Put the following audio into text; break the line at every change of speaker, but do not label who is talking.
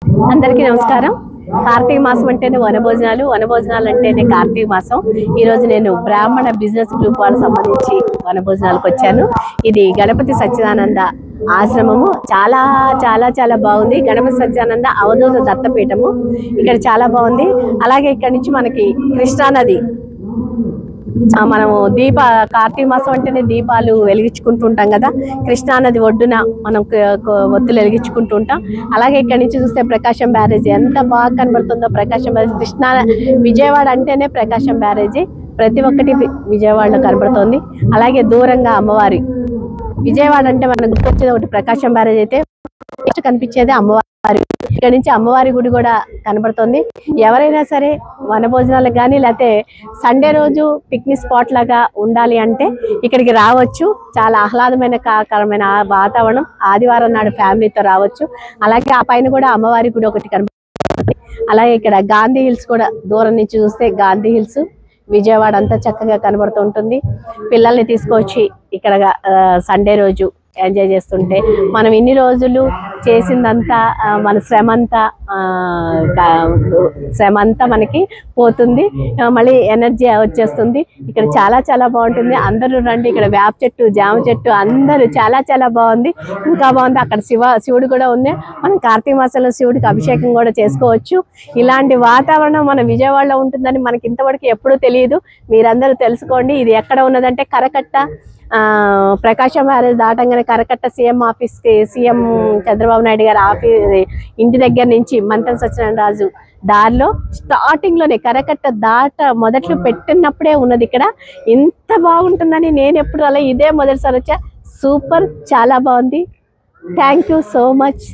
అందరికీ నమస్కారం. కార్తీక మాసం అంటేనే వనభోజనాలు అంటేనే కార్తీక మాసం. ఈ రోజు నేను బ్రాహ్మణ బిజినెస్ గ్రూప్ వాళ్ళకి సంబంధించి వనభోజనాలకు వచ్చాను. ఇది గణపతి సచ్చిదానంద ఆశ్రమము. చాలా చాలా చాలా బాగుంది. గణపతి సచ్చిదానంద అవధూత దత్తపీఠము. ఇక్కడ చాలా బాగుంది. అలాగే ఇక్కడ నుంచి మనకి కృష్ణానది, మనము కార్తీక మాసం అంటేనే దీపాలు వెలిగించుకుంటూ ఉంటాం కదా. కృష్ణానది ఒడ్డున మనం ఒత్తులు వెలిగించుకుంటూ ఉంటాం. అలాగే ఇక్కడ నుంచి చూస్తే ప్రకాశం బ్యారేజీ ఎంత బాగా కనబడుతుందో. ప్రకాశం బ్యారేజీ విజయవాడ అంటేనే ప్రకాశం బ్యారేజీ, ప్రతి ఒక్కటి విజయవాడలో కనబడుతుంది. అలాగే దూరంగా అమ్మవారి, విజయవాడ అంటే మనకు గుర్తొచ్చేది ఒకటి ప్రకాశం బ్యారేజ్ అయితే కనిపించేది అమ్మవారి. ఇక్కడ నుంచి అమ్మవారి గుడి కూడా కనబడుతుంది. ఎవరైనా సరే వనభోజనాలకు కానీ లేకపోతే సండే రోజు పిక్నిక్ స్పాట్ లాగా ఉండాలి అంటే ఇక్కడికి రావచ్చు. చాలా ఆహ్లాదమైన కాకరమైన వాతావరణం. ఆదివారం నాడు ఫ్యామిలీతో రావచ్చు. అలాగే ఆ పైన కూడా అమ్మవారి గుడి ఒకటి కనబడుతుంది. అలాగే ఇక్కడ గాంధీ హిల్స్ కూడా దూరం నుంచి చూస్తే గాంధీ హిల్స్ విజయవాడ అంతా చక్కగా కనబడుతూ ఉంటుంది. పిల్లల్ని తీసుకొచ్చి ఇక్కడ సండే రోజు ఎంజాయ్ చేస్తుంటే మనం ఇన్ని రోజులు చేసిందంతా మన శ్రమ అంతా మనకి పోతుంది. మళ్ళీ ఎనర్జీ వచ్చేస్తుంది. ఇక్కడ చాలా చాలా బాగుంటుంది. అందరూ రండి. ఇక్కడ వేప చెట్టు, జామ చెట్టు అందరూ చాలా చాలా బాగుంది. ఇంకా బాగుంది. అక్కడ శివుడు కూడా ఉంది. మనం కార్తీక మాసంలో శివుడికి అభిషేకం కూడా చేసుకోవచ్చు. ఇలాంటి వాతావరణం మన విజయవాడలో ఉంటుందని మనకి ఇంతవరకు ఎప్పుడూ తెలియదు. మీరందరూ తెలుసుకోండి. ఇది ఎక్కడ ఉన్నదంటే కరకట్ట, ప్రకాశం బ్యారేజ్ దాటంగానే కరకట్ట సీఎం ఆఫీస్కి, సీఎం చంద్రబాబు నాయుడు గారి ఇంటి దగ్గర నుంచి మంతెన సత్యనారాయణ రాజు దారిలో స్టార్టింగ్ లోనే కరకట్ట మొదట్లో పెట్టినప్పుడే ఉన్నది. ఇక్కడ ఇంత బాగుంటుందని నేను ఎప్పుడు అలా ఇదే మొదటిసారి వచ్చా. సూపర్, చాలా బాగుంది. Thank you so much.